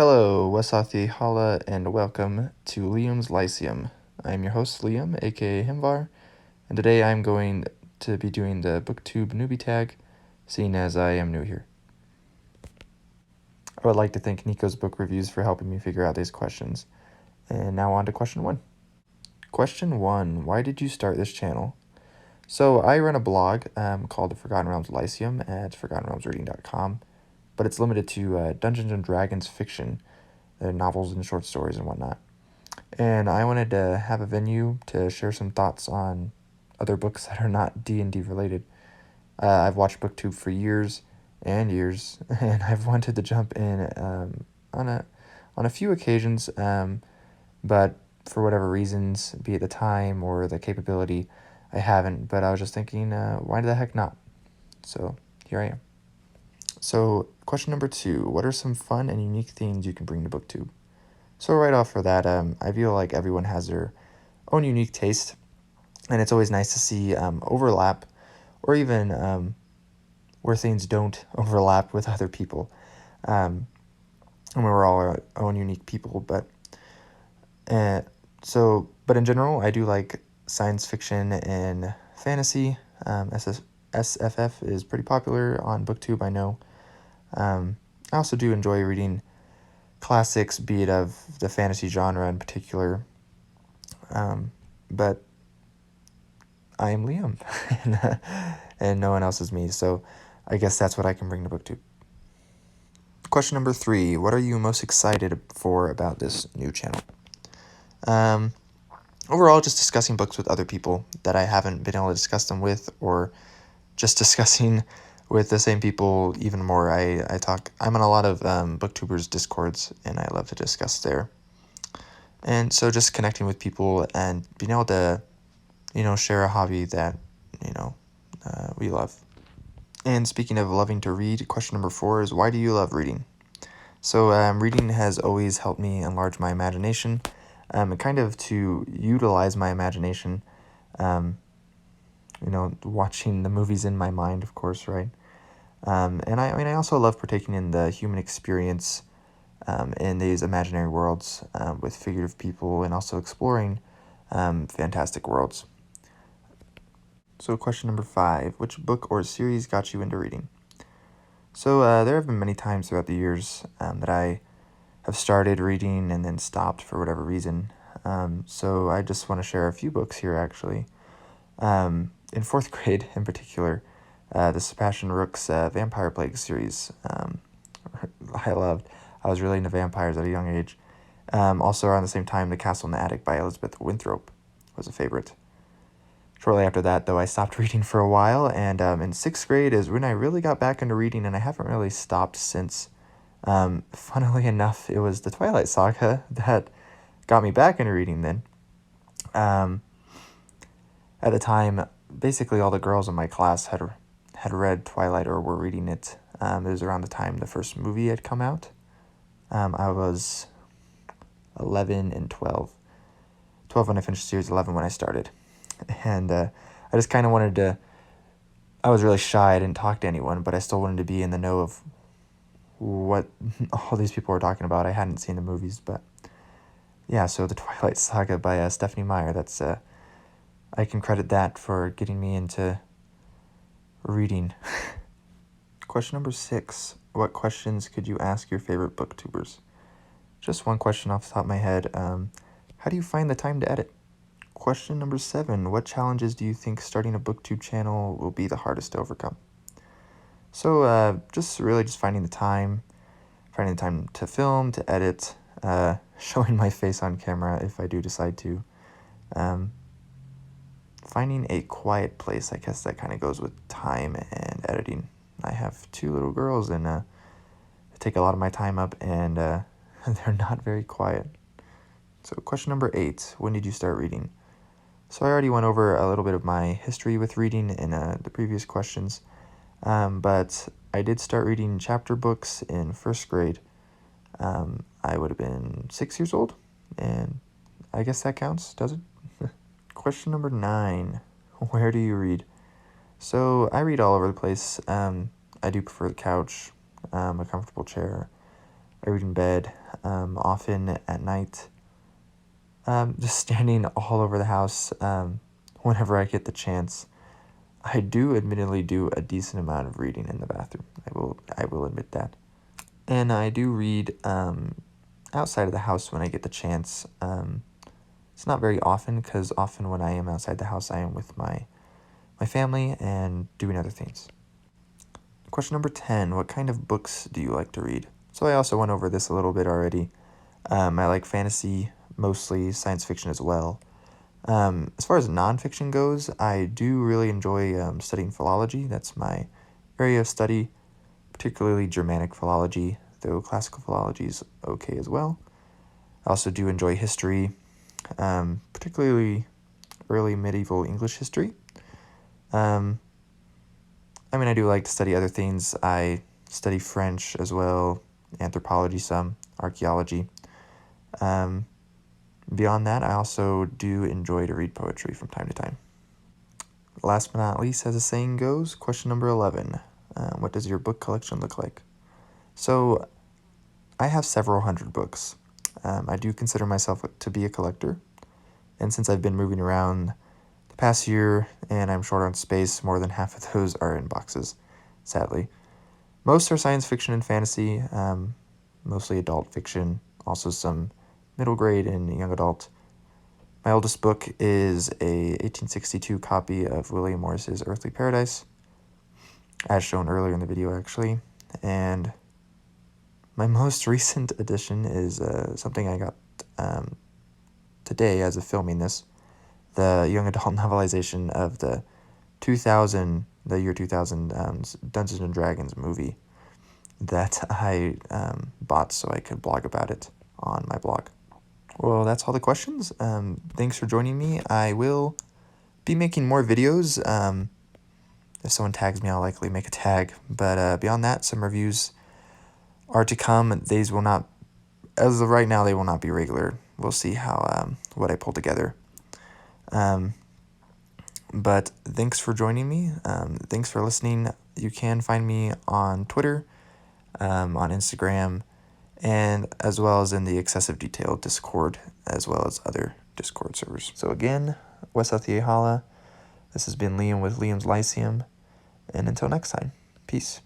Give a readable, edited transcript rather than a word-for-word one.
Hello, Wasathi Hala, and welcome to Liam's Lyceum. I'm your host, Liam, aka Himvar, and today I'm going to be doing the Booktube Newbie Tag, seeing as I am new here. I would like to thank Niko's book reviews for helping me figure out these questions. And now on to question 1. Question 1, why did you start this channel? So I run a blog called The Forgotten Realms Lyceum at forgottenrealmsreading.com, but it's limited to Dungeons & Dragons fiction, novels and short stories and whatnot. And I wanted to have a venue to share some thoughts on other books that are not D&D related. I've watched Booktube for years and years, and I've wanted to jump in on a few occasions, but for whatever reasons, be it the time or the capability, I haven't. But I was just thinking, why the heck not? So here I am. So question number 2, what are some fun and unique themes you can bring to Booktube? So right off for that, I feel like everyone has their own unique taste, and it's always nice to see overlap, or even where things don't overlap with other people. And we're all our own unique people, but in general, I do like science fiction and fantasy. SFF is pretty popular on Booktube, I know. I also do enjoy reading classics, be it of the fantasy genre in particular. But I am Liam, and no one else is me, so I guess that's what I can bring to Booktube. Question number 3, what are you most excited for about this new channel? Overall, just discussing books with other people that I haven't been able to discuss them with, or just discussing with the same people even more. I'm on a lot of Booktubers Discords, and I love to discuss there. And so just connecting with people and being able to, share a hobby that, we love. And speaking of loving to read, question number 4 is, why do you love reading? So reading has always helped me enlarge my imagination, and kind of to utilize my imagination, watching the movies in my mind, of course, right? And I also love partaking in the human experience in these imaginary worlds with figurative people, and also exploring fantastic worlds. So question number 5, which book or series got you into reading? So there have been many times throughout the years that I have started reading and then stopped for whatever reason. So I just want to share a few books here, actually. In 4th grade, in particular, the Sebastian Rook's Vampire Plague series, I loved. I was really into vampires at a young age. Also around the same time, The Castle in the Attic by Elizabeth Winthrop was a favorite. Shortly after that, though, I stopped reading for a while, and in 6th grade is when I really got back into reading, and I haven't really stopped since. Funnily enough, it was the Twilight Saga that got me back into reading then. At the time, basically all the girls in my class had read Twilight or were reading it. It was around the time the first movie had come out. I was 11 and 12. 12 when I finished series, 11 when I started. And I just kind of wanted to, I was really shy, I didn't talk to anyone, but I still wanted to be in the know of what all these people were talking about. I hadn't seen the movies, but yeah, so the Twilight Saga by Stephanie Meyer, that's, I can credit that for getting me into reading. Question number 6, what questions could you ask your favorite booktubers? Just one question off the top of my head, how do you find the time to edit? Question number 7, what challenges do you think starting a booktube channel will be the hardest to overcome? So just finding the time to film, to edit, showing my face on camera if I do decide to, finding a quiet place. I guess that kind of goes with time and editing. I have 2 little girls, and they take a lot of my time up, and they're not very quiet. So question number 8, when did you start reading? So I already went over a little bit of my history with reading in the previous questions, but I did start reading chapter books in 1st grade. I would have been 6 years old, and I guess that counts, does it? Question number 9, where do you read? So I read all over the place. I do prefer the couch, a comfortable chair. I read in bed. often at night, just standing all over the house whenever I get the chance. I do admittedly do a decent amount of reading in the bathroom. I will admit that. And I do read outside of the house when I get the chance. It's not very often, because often when I am outside the house, I am with my family and doing other things. Question number 10, what kind of books do you like to read? So I also went over this a little bit already. I like fantasy, mostly science fiction as well. As far as nonfiction goes, I do really enjoy studying philology. That's my area of study, particularly Germanic philology, though classical philology is okay as well. I also do enjoy history, particularly early medieval English history. I do like to study other things. I study French as well, anthropology some, archaeology. Beyond that, I also do enjoy to read poetry from time to time. Last but not least, as the saying goes, question number 11. What does your book collection look like? So, I have several hundred books. I do consider myself to be a collector. And since I've been moving around the past year and I'm short on space, more than half of those are in boxes, sadly. Most are science fiction and fantasy, mostly adult fiction, also some middle grade and young adult. My oldest book is a 1862 copy of William Morris's Earthly Paradise, as shown earlier in the video actually, and my most recent edition is something I got today as of filming this, the young adult novelization of the year 2000 Dungeons and Dragons movie that I bought so I could blog about it on my blog. Well, that's all the questions. Thanks for joining me. I will be making more videos. If someone tags me, I'll likely make a tag. But beyond that, some reviews are to come. These will not, as of right now, they will not be regular. We'll see how what I pull together. But thanks for joining me. Thanks for listening. You can find me on Twitter, on Instagram, and as well as in the Excessive Detail Discord, as well as other Discord servers. So again, Wesathiye Hala. This has been Liam with Liam's Lyceum, and until next time, peace.